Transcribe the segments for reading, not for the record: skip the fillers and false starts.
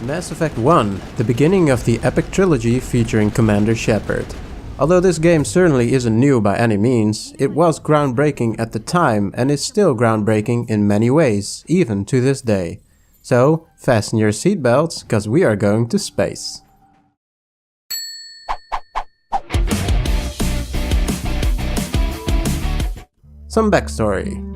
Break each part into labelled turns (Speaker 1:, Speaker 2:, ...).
Speaker 1: Mass Effect 1, the beginning of the epic trilogy featuring Commander Shepard. Although this game certainly isn't new by any means, it was groundbreaking at the time and is still groundbreaking in many ways, even to this day. So, fasten your seatbelts, cause we are going to space. Some backstory.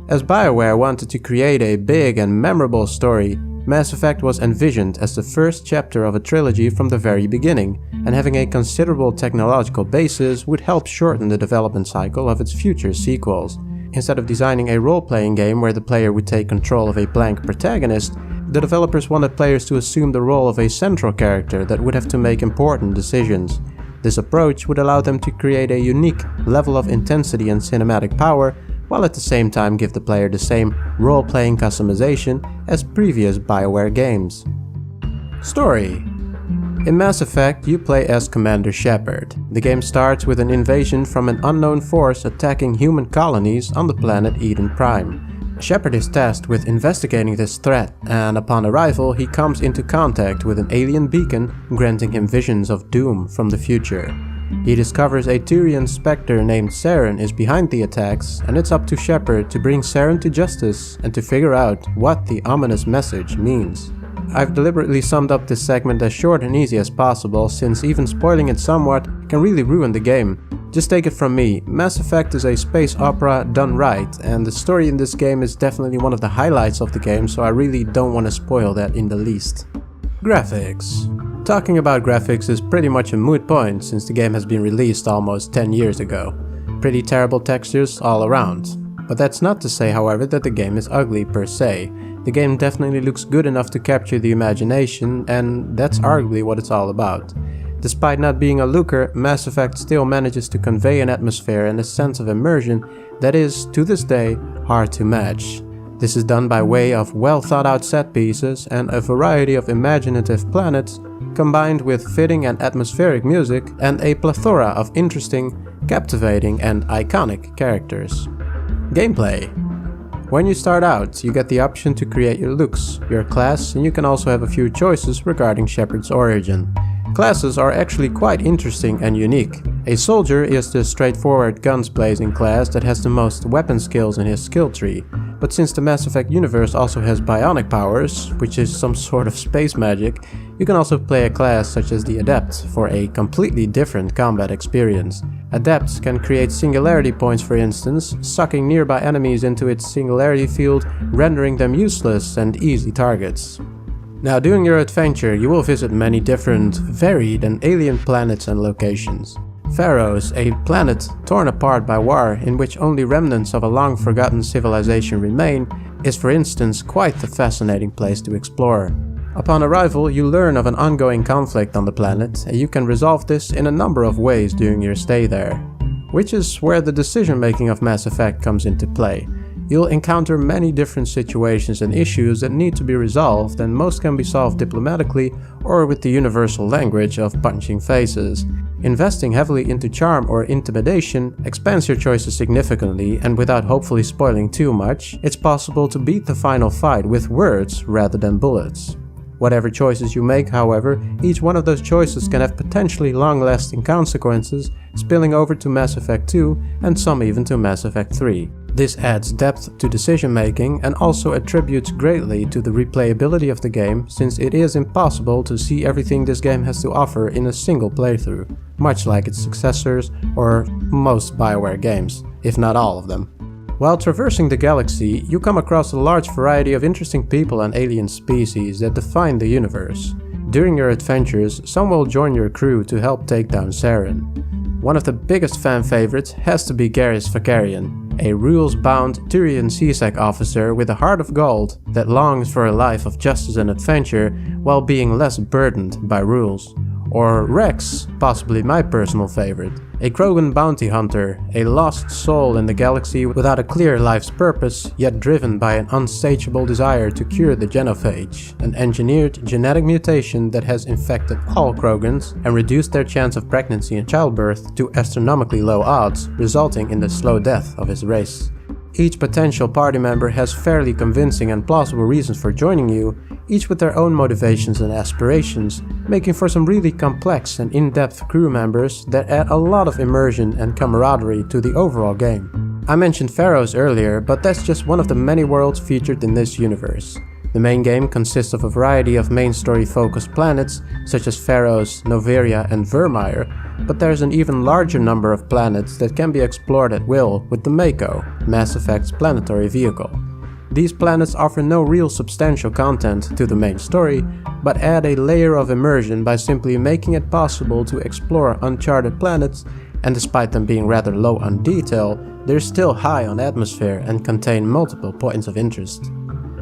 Speaker 1: As BioWare wanted to create a big and memorable story, Mass Effect was envisioned as the first chapter of a trilogy from the very beginning, and having a considerable technological basis would help shorten the development cycle of its future sequels. Instead of designing a role-playing game where the player would take control of a blank protagonist, the developers wanted players to assume the role of a central character that would have to make important decisions. This approach would allow them to create a unique level of intensity and cinematic power, while at the same time give the player the same role-playing customization as previous BioWare games. Story. In Mass Effect, you play as Commander Shepard. The game starts with an invasion from an unknown force attacking human colonies on the planet Eden Prime. Shepard is tasked with investigating this threat, and upon arrival he comes into contact with an alien beacon granting him visions of doom from the future. He discovers a Turian spectre named Saren is behind the attacks, and it's up to Shepard to bring Saren to justice and to figure out what the ominous message means. I've deliberately summed up this segment as short and easy as possible, since even spoiling it somewhat can really ruin the game. Just take it from me, Mass Effect is a space opera done right, and the story in this game is definitely one of the highlights of the game, so I really don't want to spoil that in the least. Graphics. Talking about graphics is pretty much a moot point since the game has been released almost 10 years ago. Pretty terrible textures all around. But that's not to say, however, that the game is ugly per se. The game definitely looks good enough to capture the imagination, and that's arguably what it's all about. Despite not being a looker, Mass Effect still manages to convey an atmosphere and a sense of immersion that is, to this day, hard to match. This is done by way of well thought out set pieces and a variety of imaginative planets, combined with fitting and atmospheric music and a plethora of interesting, captivating and iconic characters. Gameplay. When you start out, you get the option to create your looks, your class, and you can also have a few choices regarding Shepard's origin. Classes are actually quite interesting and unique. A soldier is the straightforward guns blazing class that has the most weapon skills in his skill tree. But since the Mass Effect universe also has bionic powers, which is some sort of space magic, you can also play a class such as the Adept for a completely different combat experience. Adepts can create singularity points, for instance, sucking nearby enemies into its singularity field, rendering them useless and easy targets. Now, during your adventure, you will visit many different, varied and alien planets and locations. Pharos, a planet torn apart by war in which only remnants of a long-forgotten civilization remain, is for instance quite a fascinating place to explore. Upon arrival, you learn of an ongoing conflict on the planet, and you can resolve this in a number of ways during your stay there. Which is where the decision-making of Mass Effect comes into play. You'll encounter many different situations and issues that need to be resolved, and most can be solved diplomatically or with the universal language of punching faces. Investing heavily into charm or intimidation expands your choices significantly, and without hopefully spoiling too much, it's possible to beat the final fight with words rather than bullets. Whatever choices you make, however, each one of those choices can have potentially long-lasting consequences, spilling over to Mass Effect 2 and some even to Mass Effect 3. This adds depth to decision-making and also attributes greatly to the replayability of the game, since it is impossible to see everything this game has to offer in a single playthrough, much like its successors or most BioWare games, if not all of them. While traversing the galaxy, you come across a large variety of interesting people and alien species that define the universe. During your adventures, some will join your crew to help take down Saren. One of the biggest fan favorites has to be Garrus Vakarian, a rules-bound Turian CSEC officer with a heart of gold that longs for a life of justice and adventure while being less burdened by rules. Or Rex, possibly my personal favorite, a Krogan bounty hunter, a lost soul in the galaxy without a clear life's purpose, yet driven by an unsatiable desire to cure the genophage, an engineered genetic mutation that has infected all Krogans and reduced their chance of pregnancy and childbirth to astronomically low odds, resulting in the slow death of his race. Each potential party member has fairly convincing and plausible reasons for joining you, each with their own motivations and aspirations, making for some really complex and in-depth crew members that add a lot of immersion and camaraderie to the overall game. I mentioned Pharaohs earlier, but that's just one of the many worlds featured in this universe. The main game consists of a variety of main story focused planets, such as Pharaohs, Noveria and Vermeer, but there's an even larger number of planets that can be explored at will with the Mako, Mass Effect's planetary vehicle. These planets offer no real substantial content to the main story, but add a layer of immersion by simply making it possible to explore uncharted planets, and despite them being rather low on detail, they're still high on atmosphere and contain multiple points of interest.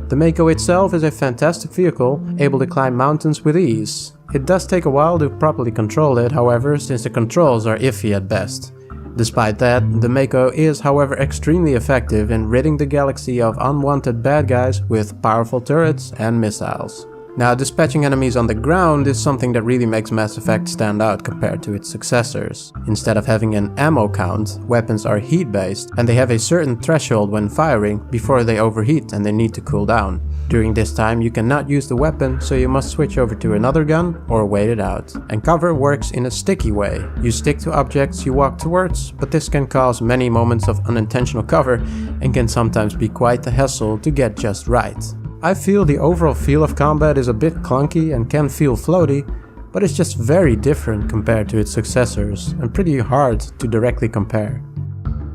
Speaker 1: The Mako itself is a fantastic vehicle, able to climb mountains with ease. It does take a while to properly control it, however, since the controls are iffy at best. Despite that, the Mako is however extremely effective in ridding the galaxy of unwanted bad guys with powerful turrets and missiles. Now, dispatching enemies on the ground is something that really makes Mass Effect stand out compared to its successors. Instead of having an ammo count, weapons are heat-based, and they have a certain threshold when firing before they overheat and they need to cool down. During this time you cannot use the weapon, so you must switch over to another gun or wait it out. And cover works in a sticky way. You stick to objects you walk towards, but this can cause many moments of unintentional cover and can sometimes be quite the hassle to get just right. I feel the overall feel of combat is a bit clunky and can feel floaty, but it's just very different compared to its successors and pretty hard to directly compare.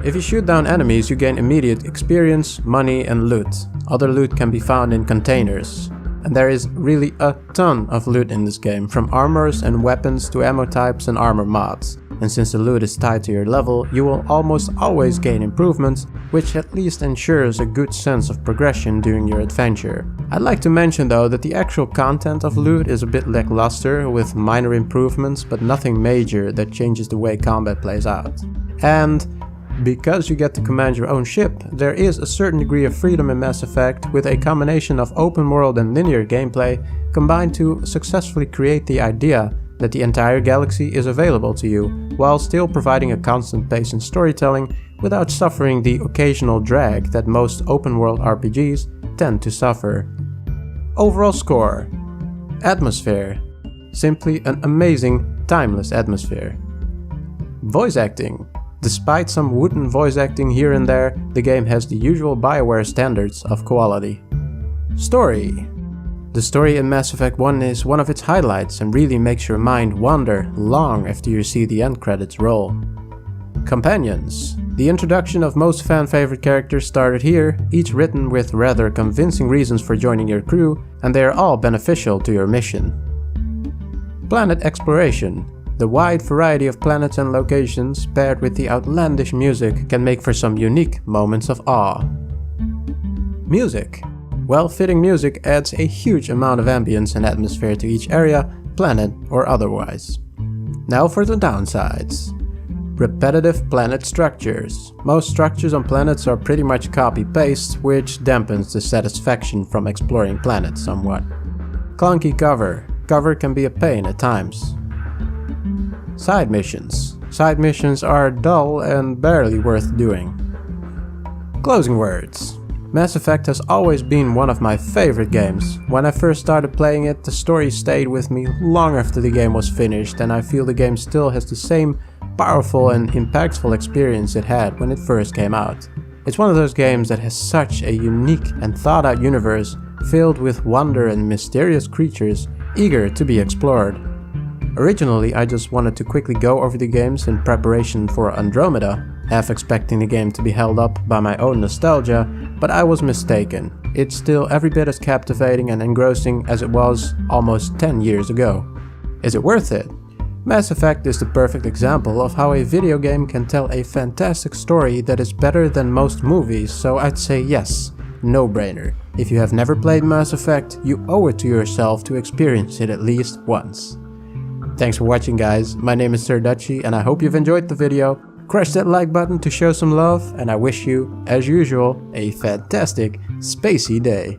Speaker 1: If you shoot down enemies, you gain immediate experience, money and loot. Other loot can be found in containers. And there is really a ton of loot in this game, from armors and weapons to ammo types and armor mods. And since the loot is tied to your level, you will almost always gain improvements, which at least ensures a good sense of progression during your adventure. I'd like to mention though that the actual content of loot is a bit lackluster, with minor improvements but nothing major that changes the way combat plays out. And because you get to command your own ship, there is a certain degree of freedom in Mass Effect, with a combination of open world and linear gameplay combined to successfully create the idea that the entire galaxy is available to you, while still providing a constant pace in storytelling without suffering the occasional drag that most open world RPGs tend to suffer. Overall score: atmosphere. Simply an amazing, timeless atmosphere. Voice acting. Despite some wooden voice acting here and there, the game has the usual BioWare standards of quality. Story. The story in Mass Effect 1 is one of its highlights and really makes your mind wander long after you see the end credits roll. Companions. The introduction of most fan-favorite characters started here, each written with rather convincing reasons for joining your crew, and they are all beneficial to your mission. Planet exploration. The wide variety of planets and locations, paired with the outlandish music, can make for some unique moments of awe. Music. Well-fitting music adds a huge amount of ambience and atmosphere to each area, planet or otherwise. Now for the downsides. Repetitive planet structures. Most structures on planets are pretty much copy-paste, which dampens the satisfaction from exploring planets somewhat. Clunky cover. Cover can be a pain at times. Side missions. Side missions are dull and barely worth doing. Closing words. Mass Effect has always been one of my favorite games. When I first started playing it, the story stayed with me long after the game was finished, and I feel the game still has the same powerful and impactful experience it had when it first came out. It's one of those games that has such a unique and thought out universe, filled with wonder and mysterious creatures eager to be explored. Originally, I just wanted to quickly go over the games in preparation for Andromeda, half expecting the game to be held up by my own nostalgia, but I was mistaken. It's still every bit as captivating and engrossing as it was almost 10 years ago. Is it worth it? Mass Effect is the perfect example of how a video game can tell a fantastic story that is better than most movies, so I'd say yes, no-brainer. If you have never played Mass Effect, you owe it to yourself to experience it at least once. Thanks for watching, guys. My name is SirDutchie and I hope you've enjoyed the video. Crush that like button to show some love, and I wish you, as usual, a fantastic spacey day.